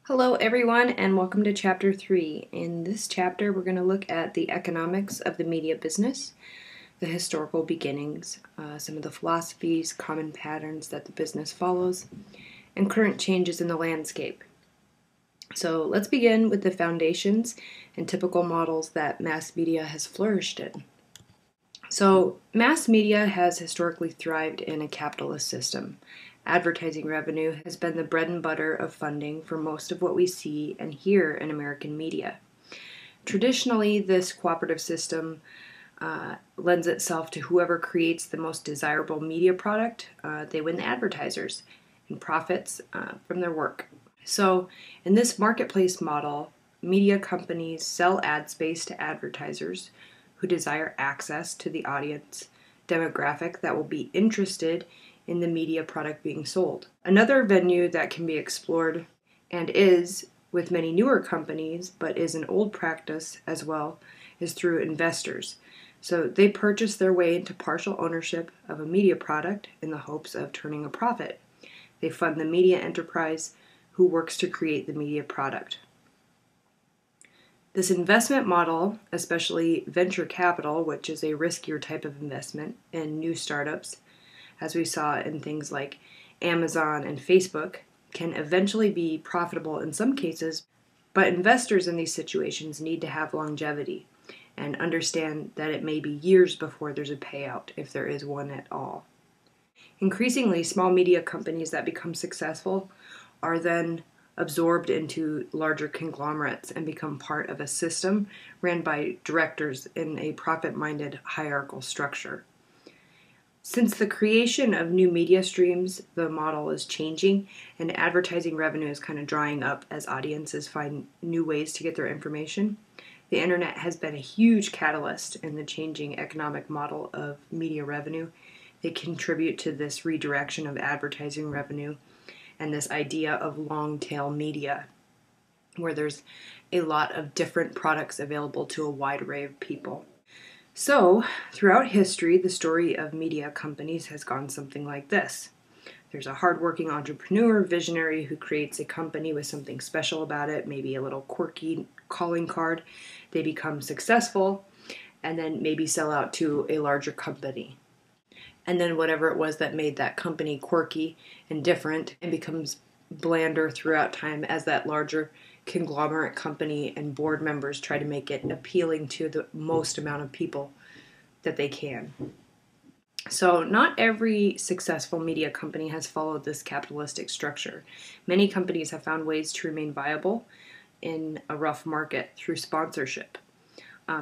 Hello everyone and welcome to Chapter 3. In this chapter we're going to look at the economics of the media business, the historical beginnings, some of the philosophies, common patterns that the business follows, and current changes in the landscape. So let's begin with the foundations and typical models that mass media has flourished in. So mass media has historically thrived in a capitalist system. Advertising revenue has been the bread and butter of funding for most of what we see and hear in American media. Traditionally, this cooperative system lends itself to whoever creates the most desirable media product, they win the advertisers and profits from their work. So in this marketplace model, media companies sell ad space to advertisers who desire access to the audience demographic that will be interested in the media product being sold. Another venue that can be explored and is with many newer companies, but is an old practice as well, is through investors. So they purchase their way into partial ownership of a media product in the hopes of turning a profit. They fund the media enterprise who works to create the media product. This investment model, especially venture capital, which is a riskier type of investment in new startups, as we saw in things like Amazon and Facebook, can eventually be profitable in some cases, but investors in these situations need to have longevity and understand that it may be years before there's a payout, if there is one at all. Increasingly, small media companies that become successful are then absorbed into larger conglomerates and become part of a system ran by directors in a profit-minded hierarchical structure. Since the creation of new media streams, the model is changing and advertising revenue is kind of drying up as audiences find new ways to get their information. The internet has been a huge catalyst in the changing economic model of media revenue. They contribute to this redirection of advertising revenue and this idea of long-tail media, where there's a lot of different products available to a wide array of people. So, throughout history, the story of media companies has gone something like this. There's a hardworking entrepreneur, visionary, who creates a company with something special about it, maybe a little quirky calling card. They become successful, and then maybe sell out to a larger company. And then whatever it was that made that company quirky and different and becomes blander throughout time as that larger conglomerate company and board members try to make it appealing to the most amount of people that they can. So not every successful media company has followed this capitalistic structure. Many companies have found ways to remain viable in a rough market through sponsorship.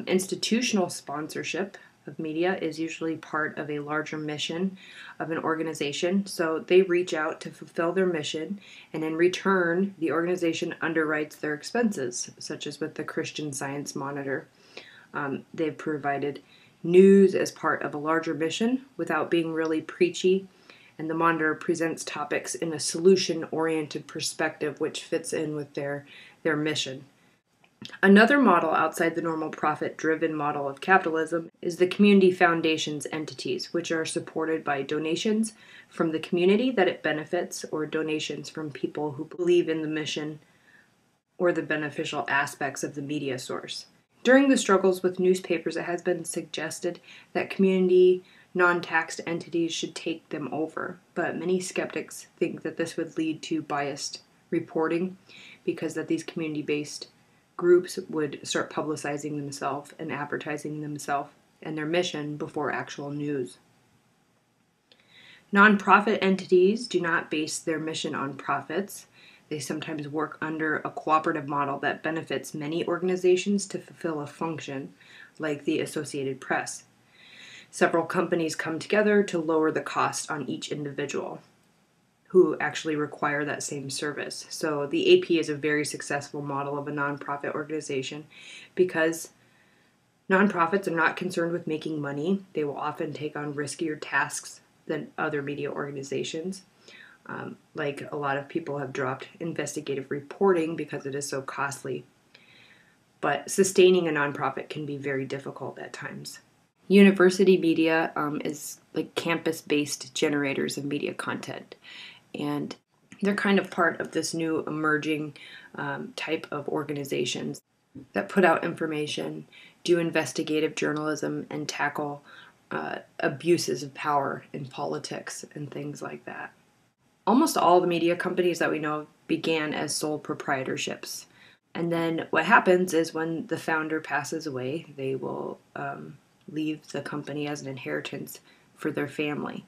Institutional sponsorship of media is usually part of a larger mission of an organization, so they reach out to fulfill their mission, and in return, the organization underwrites their expenses, such as with the Christian Science Monitor. They've provided news as part of a larger mission without being really preachy, and the Monitor presents topics in a solution-oriented perspective which fits in with their mission. Another model outside the normal profit-driven model of capitalism is the community foundations entities, which are supported by donations from the community that it benefits or donations from people who believe in the mission or the beneficial aspects of the media source. During the struggles with newspapers, it has been suggested that community non-taxed entities should take them over, but many skeptics think that this would lead to biased reporting because that these community-based groups would start publicizing themselves and advertising themselves and their mission before actual news. Nonprofit entities do not base their mission on profits. They sometimes work under a cooperative model that benefits many organizations to fulfill a function, like the Associated Press. Several companies come together to lower the cost on each individual who actually require that same service. So the AP is a very successful model of a nonprofit organization because nonprofits are not concerned with making money. They will often take on riskier tasks than other media organizations. Like a lot of people have dropped investigative reporting because it is so costly. But sustaining a nonprofit can be very difficult at times. University media is like campus-based generators of media content. And They're kind of part of this new emerging type of organizations that put out information, do investigative journalism, and tackle abuses of power in politics and things like that. Almost all the media companies that we know began as sole proprietorships. And then what happens is when the founder passes away, they will leave the company as an inheritance for their family.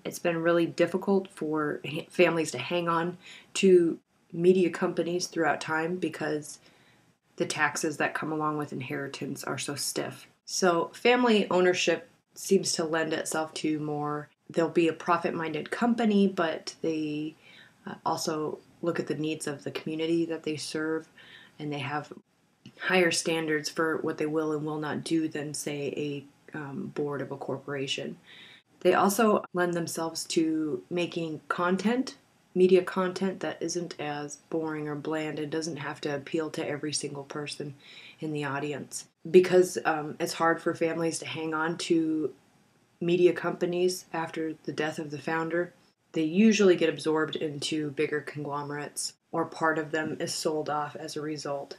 It's been really difficult for families to hang on to media companies throughout time because the taxes that come along with inheritance are so stiff. So family ownership seems to lend itself to more, they'll be a profit-minded company, but they also look at the needs of the community that they serve, and they have higher standards for what they will and will not do than, say, a board of a corporation. They also lend themselves to making content, media content that isn't as boring or bland and doesn't have to appeal to every single person in the audience. Because it's hard for families to hang on to media companies after the death of the founder, they usually get absorbed into bigger conglomerates, or part of them is sold off as a result.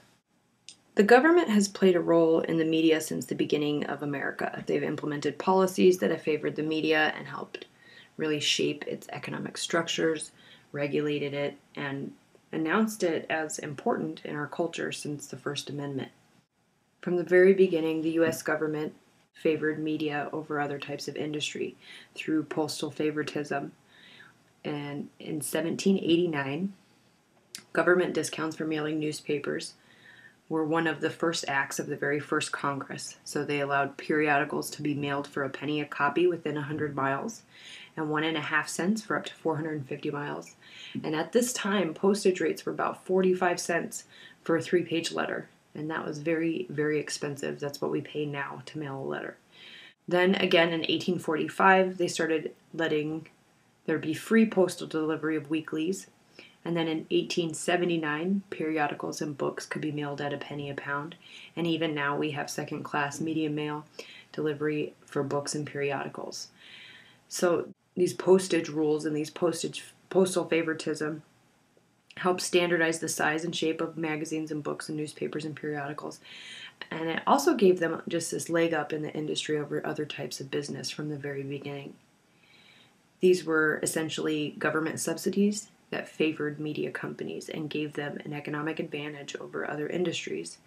The government has played a role in the media since the beginning of America. They've implemented policies that have favored the media and helped really shape its economic structures, regulated it, and announced it as important in our culture since the First Amendment. From the very beginning, the U.S. government favored media over other types of industry through postal favoritism. And in 1789, government discounts for mailing newspapers were one of the first acts of the very first Congress. So they allowed periodicals to be mailed for a penny a copy within 100 miles and 1.5 cents for up to 450 miles. And at this time, postage rates were about 45 cents for a 3-page letter. And that was very, very expensive. That's what we pay now to mail a letter. Then again in 1845, they started letting there be free postal delivery of weeklies. And then in 1879, periodicals and books could be mailed at a penny a pound. And even now we have second-class media mail delivery for books and periodicals. So these postage rules and these postal favoritism help standardize the size and shape of magazines and books and newspapers and periodicals. And it also gave them just this leg up in the industry over other types of business from the very beginning. These were essentially government subsidies that favored media companies and gave them an economic advantage over other industries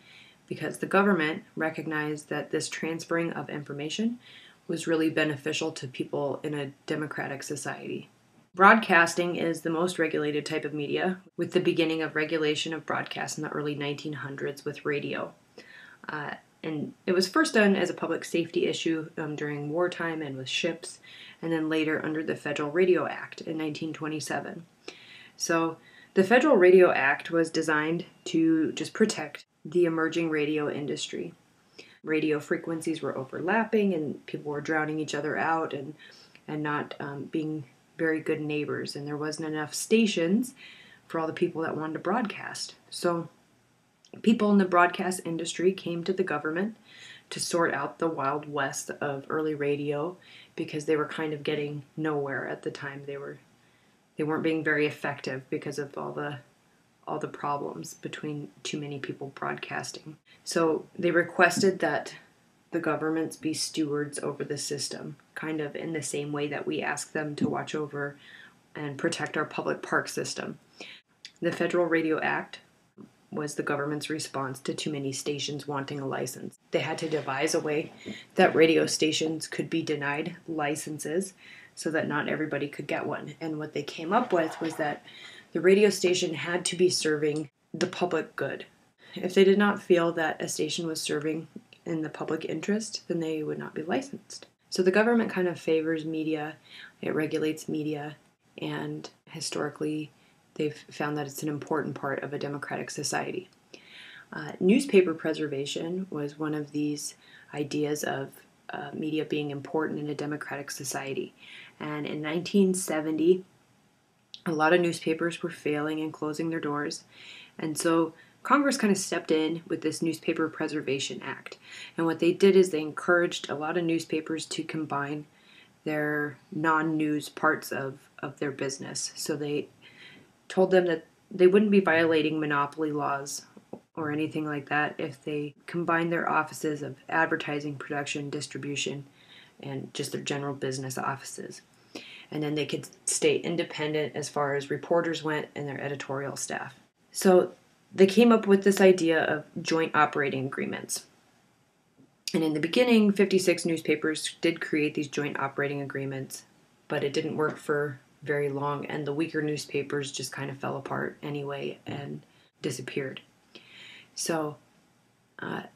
because the government recognized that this transferring of information was really beneficial to people in a democratic society. Broadcasting is the most regulated type of media, with the beginning of regulation of broadcast in the early 1900s with radio. And it was first done as a public safety issue during wartime and with ships, and then later under the Federal Radio Act in 1927. So the Federal Radio Act was designed to just protect the emerging radio industry. Radio frequencies were overlapping and people were drowning each other out and not being very good neighbors, and there wasn't enough stations for all the people that wanted to broadcast. So people in the broadcast industry came to the government to sort out the Wild West of early radio because they were kind of getting nowhere at the time. They weren't being very effective because of all the problems between too many people broadcasting. So they requested that the governments be stewards over the system, kind of in the same way that we ask them to watch over and protect our public park system. The Federal Radio Act was the government's response to too many stations wanting a license. They had to devise a way that radio stations could be denied licenses so that not everybody could get one. And what they came up with was that the radio station had to be serving the public good. If they did not feel that a station was serving in the public interest, then they would not be licensed. So the government kind of favors media, it regulates media, and historically they've found that it's an important part of a democratic society. Newspaper preservation was one of these ideas of media being important in a democratic society. And in 1970, a lot of newspapers were failing and closing their doors. And so Congress kind of stepped in with this Newspaper Preservation Act. And what they did is they encouraged a lot of newspapers to combine their non-news parts of their business. So they told them that they wouldn't be violating monopoly laws or anything like that if they combined their offices of advertising, production, distribution, and just their general business offices. And then they could stay independent as far as reporters went and their editorial staff. So they came up with this idea of joint operating agreements. And in the beginning, 56 newspapers did create these joint operating agreements, but it didn't work for very long, and the weaker newspapers just kind of fell apart anyway and disappeared. So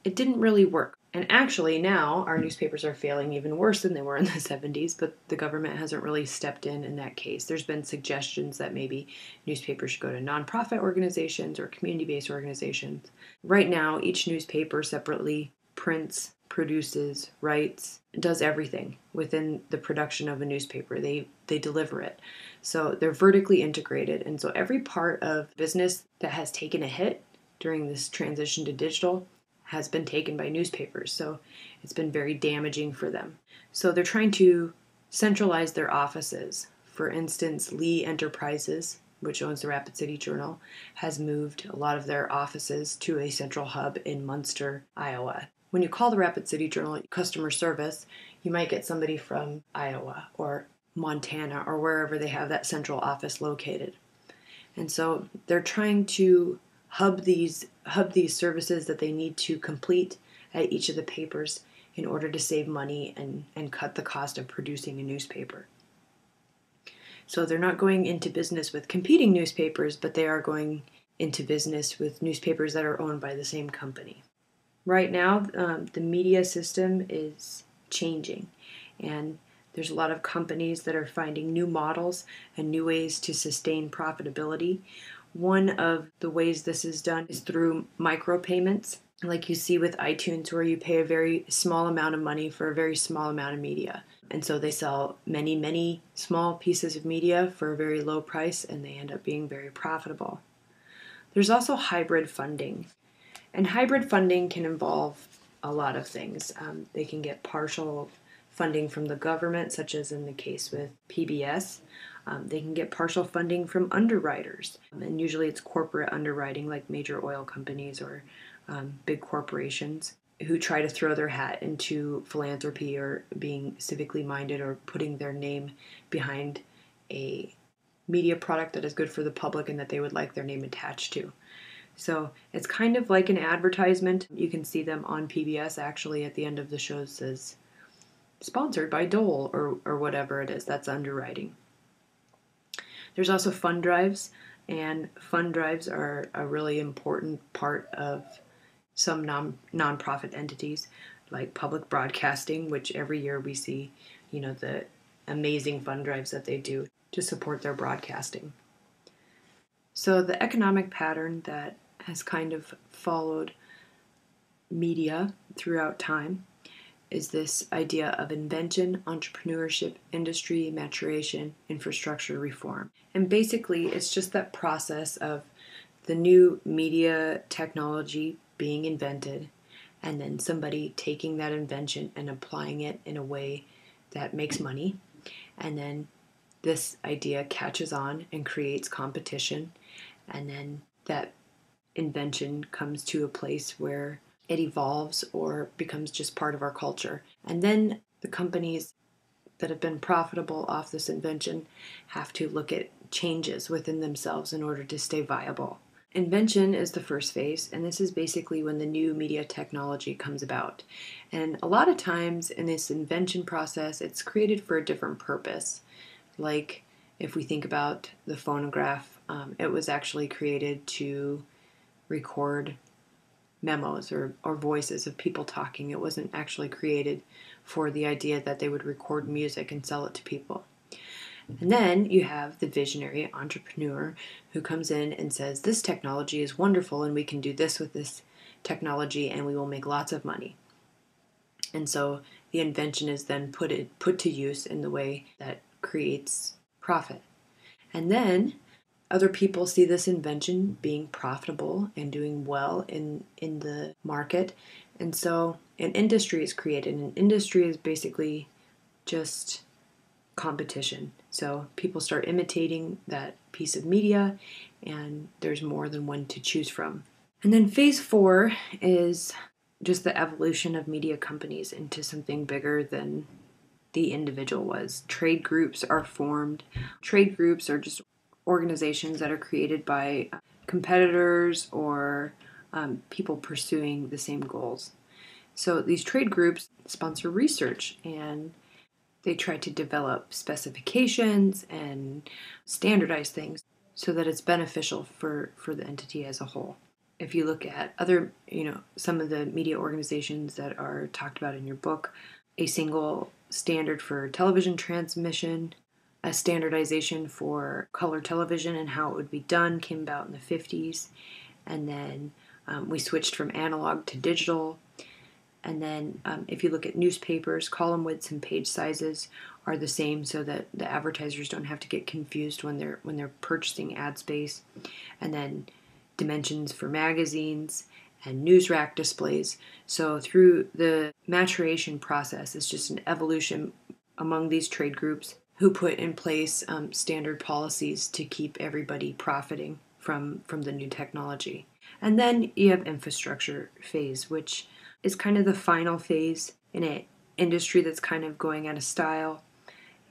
it didn't really work. And actually now our newspapers are failing even worse than they were in the 70s, but the government hasn't really stepped in that case. There's been suggestions that maybe newspapers should go to nonprofit organizations or community-based organizations. Right now, each newspaper separately prints, produces, writes, does everything within the production of a newspaper. They deliver it. So they're vertically integrated. And so every part of business that has taken a hit during this transition to digital has been taken by newspapers. So it's been very damaging for them. So they're trying to centralize their offices. For instance, Lee Enterprises, which owns the Rapid City Journal, has moved a lot of their offices to a central hub in Munster, Iowa. When you call the Rapid City Journal customer service, you might get somebody from Iowa or Montana or wherever they have that central office located. And so they're trying to hub these services that they need to complete at each of the papers in order to save money and cut the cost of producing a newspaper. So they're not going into business with competing newspapers, but they are going into business with newspapers that are owned by the same company. Right now, the media system is changing, and there's a lot of companies that are finding new models and new ways to sustain profitability. One of the ways this is done is through micropayments, like you see with iTunes, where you pay a very small amount of money for a very small amount of media. And so they sell many, many small pieces of media for a very low price, and they end up being very profitable. There's also hybrid funding. And hybrid funding can involve a lot of things. They can get partial funding from the government, such as in the case with PBS. They can get partial funding from underwriters. And usually it's corporate underwriting, like major oil companies or big corporations who try to throw their hat into philanthropy or being civically minded or putting their name behind a media product that is good for the public and that they would like their name attached to. So it's kind of like an advertisement. You can see them on PBS actually at the end of the show says sponsored by Dole or whatever it is. That's underwriting. There's also fund drives, and fund drives are a really important part of some nonprofit entities like public broadcasting, which every year we see, the amazing fund drives that they do to support their broadcasting. So the economic pattern that has kind of followed media throughout time is this idea of invention, entrepreneurship, industry, maturation, infrastructure reform. And basically, it's just that process of the new media technology being invented and then somebody taking that invention and applying it in a way that makes money. And then this idea catches on and creates competition. And then that invention comes to a place where it evolves or becomes just part of our culture. And then the companies that have been profitable off this invention have to look at changes within themselves in order to stay viable. Invention is the first phase, and this is basically when the new media technology comes about. And a lot of times in this invention process, it's created for a different purpose. Like if we think about the phonograph, it was actually created to record memos or voices of people talking. It wasn't actually created for the idea that they would record music and sell it to people. And then you have the visionary entrepreneur who comes in and says, this technology is wonderful and we can do this with this technology and we will make lots of money. And so the invention is then put to use in the way that creates profit. And then other people see this invention being profitable and doing well in the market. And so an industry is created. An industry is basically just competition. So people start imitating that piece of media, and there's more than one to choose from. And then phase 4 is just the evolution of media companies into something bigger than the individual was. Trade groups are formed. Trade groups are just organizations that are created by competitors or people pursuing the same goals. So these trade groups sponsor research, and they try to develop specifications and standardize things so that it's beneficial for the entity as a whole. If you look at other, some of the media organizations that are talked about in your book, a single standard for television transmission, a standardization for color television and how it would be done came about in the 50s. And then we switched from analog to digital. And then if you look at newspapers, column widths and page sizes are the same so that the advertisers don't have to get confused when they're purchasing ad space. And then dimensions for magazines and news rack displays. So through the maturation process, it's just an evolution among these trade groups who put in place standard policies to keep everybody profiting from the new technology. And then you have infrastructure phase, which is kind of the final phase in an industry that's kind of going out of style.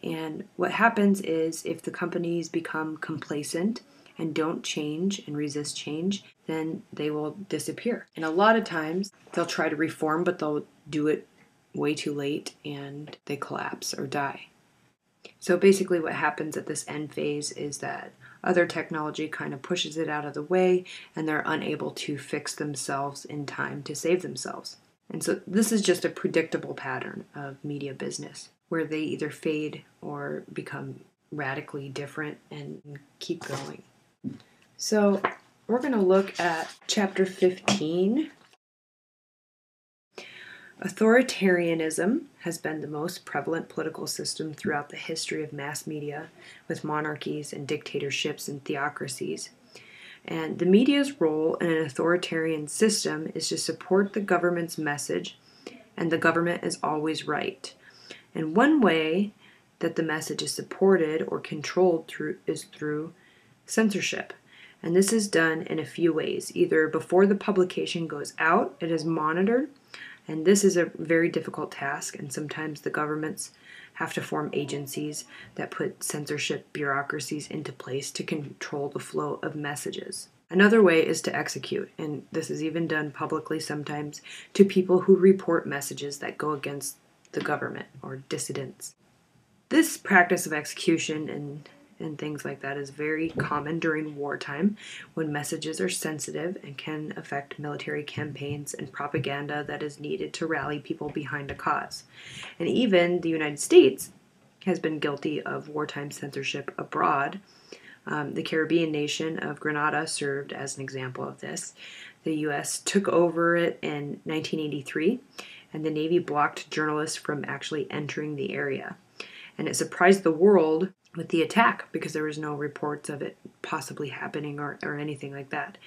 And what happens is if the companies become complacent and don't change and resist change, then they will disappear. And a lot of times they'll try to reform, but they'll do it way too late and they collapse or die. So basically what happens at this end phase is that other technology kind of pushes it out of the way and they're unable to fix themselves in time to save themselves. And so this is just a predictable pattern of media business where they either fade or become radically different and keep going. So we're going to look at chapter 15. Authoritarianism has been the most prevalent political system throughout the history of mass media, with monarchies and dictatorships and theocracies. And the media's role in an authoritarian system is to support the government's message, and the government is always right. And one way that the message is supported or controlled is through censorship. And this is done in a few ways. Either before the publication goes out, it is monitored, and this is a very difficult task, and sometimes the governments have to form agencies that put censorship bureaucracies into place to control the flow of messages. Another way is to execute, and this is even done publicly sometimes to people who report messages that go against the government or dissidents. This practice of execution and things like that is very common during wartime when messages are sensitive and can affect military campaigns and propaganda that is needed to rally people behind a cause. And even the United States has been guilty of wartime censorship abroad. The Caribbean nation of Grenada served as an example of this. The U.S. took over it in 1983, and the Navy blocked journalists from actually entering the area. And it surprised the world with the attack because there was no reports of it possibly happening or anything like that.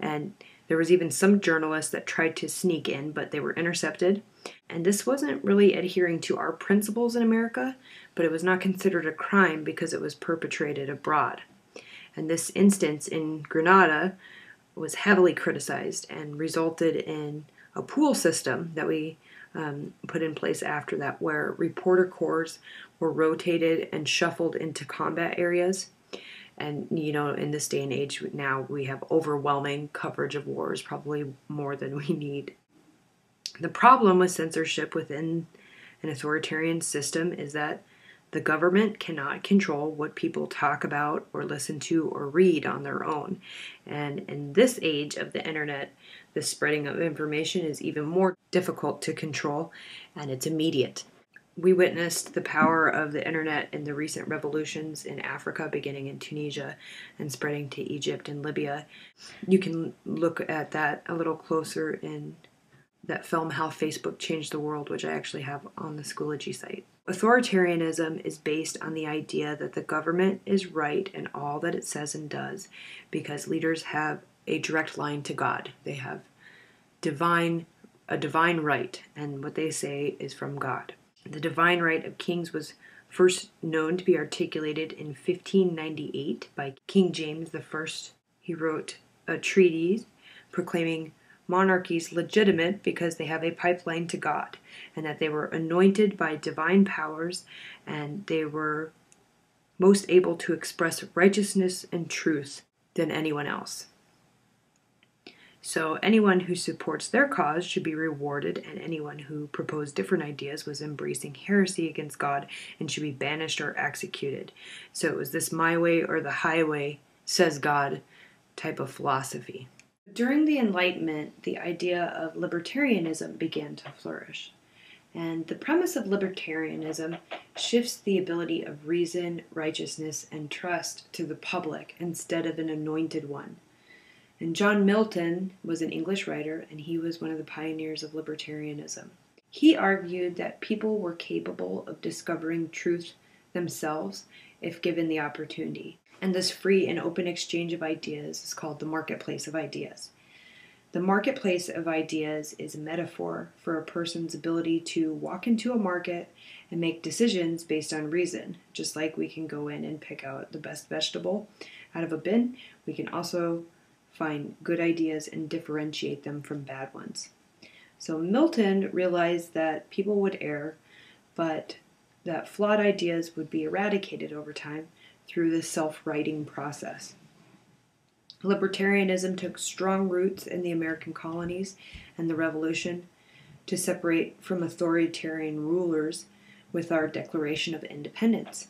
And there was even some journalists that tried to sneak in, but they were intercepted. And this wasn't really adhering to our principles in America, but it was not considered a crime because it was perpetrated abroad. And this instance in Grenada was heavily criticized and resulted in a pool system that we put in place after that, where reporter corps were rotated and shuffled into combat areas. And, in this day and age now, we have overwhelming coverage of wars, probably more than we need. The problem with censorship within an authoritarian system is that the government cannot control what people talk about or listen to or read on their own. And in this age of the internet, the spreading of information is even more difficult to control, and it's immediate. We witnessed the power of the internet in the recent revolutions in Africa, beginning in Tunisia and spreading to Egypt and Libya. You can look at that a little closer in that film, How Facebook Changed the World, which I actually have on the Schoology site. Authoritarianism is based on the idea that the government is right in all that it says and does because leaders have a direct line to God. They have a divine right, and what they say is from God. The divine right of kings was first known to be articulated in 1598 by King James I. He wrote a treatise proclaiming monarchies legitimate because they have a pipeline to God, and that they were anointed by divine powers, and they were most able to express righteousness and truth than anyone else. So anyone who supports their cause should be rewarded, and anyone who proposed different ideas was embracing heresy against God and should be banished or executed. So it was this my way or the highway, says God type of philosophy. During the Enlightenment, the idea of libertarianism began to flourish. And the premise of libertarianism shifts the ability of reason, righteousness, and trust to the public instead of an anointed one. And John Milton was an English writer, and he was one of the pioneers of libertarianism. He argued that people were capable of discovering truth themselves if given the opportunity. And this free and open exchange of ideas is called the marketplace of ideas. The marketplace of ideas is a metaphor for a person's ability to walk into a market and make decisions based on reason. Just like we can go in and pick out the best vegetable out of a bin, we can also find good ideas and differentiate them from bad ones. So Milton realized that people would err, but that flawed ideas would be eradicated over time through this self-righting process. Libertarianism took strong roots in the American colonies and the Revolution to separate from authoritarian rulers with our Declaration of Independence.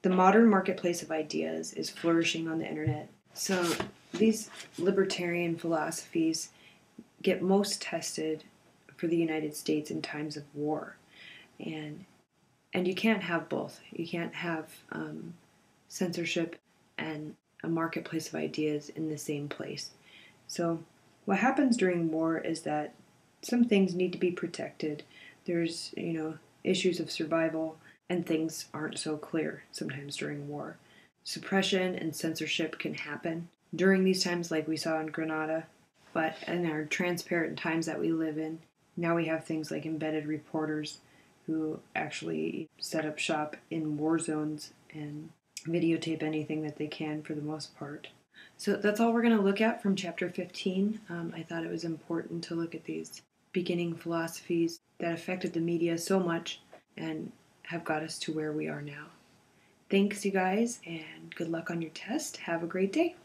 The modern marketplace of ideas is flourishing on the internet. So these libertarian philosophies get most tested for the United States in times of war. And you can't have both. You can't have censorship and a marketplace of ideas in the same place. So what happens during war is that some things need to be protected. There's, issues of survival, and things aren't so clear sometimes during war. Suppression and censorship can happen during these times like we saw in Grenada, but in our transparent times that we live in, now we have things like embedded reporters who actually set up shop in war zones and videotape anything that they can for the most part. So that's all we're going to look at from chapter 15. I thought it was important to look at these beginning philosophies that affected the media so much and have got us to where we are now. Thanks, you guys, and good luck on your test. Have a great day.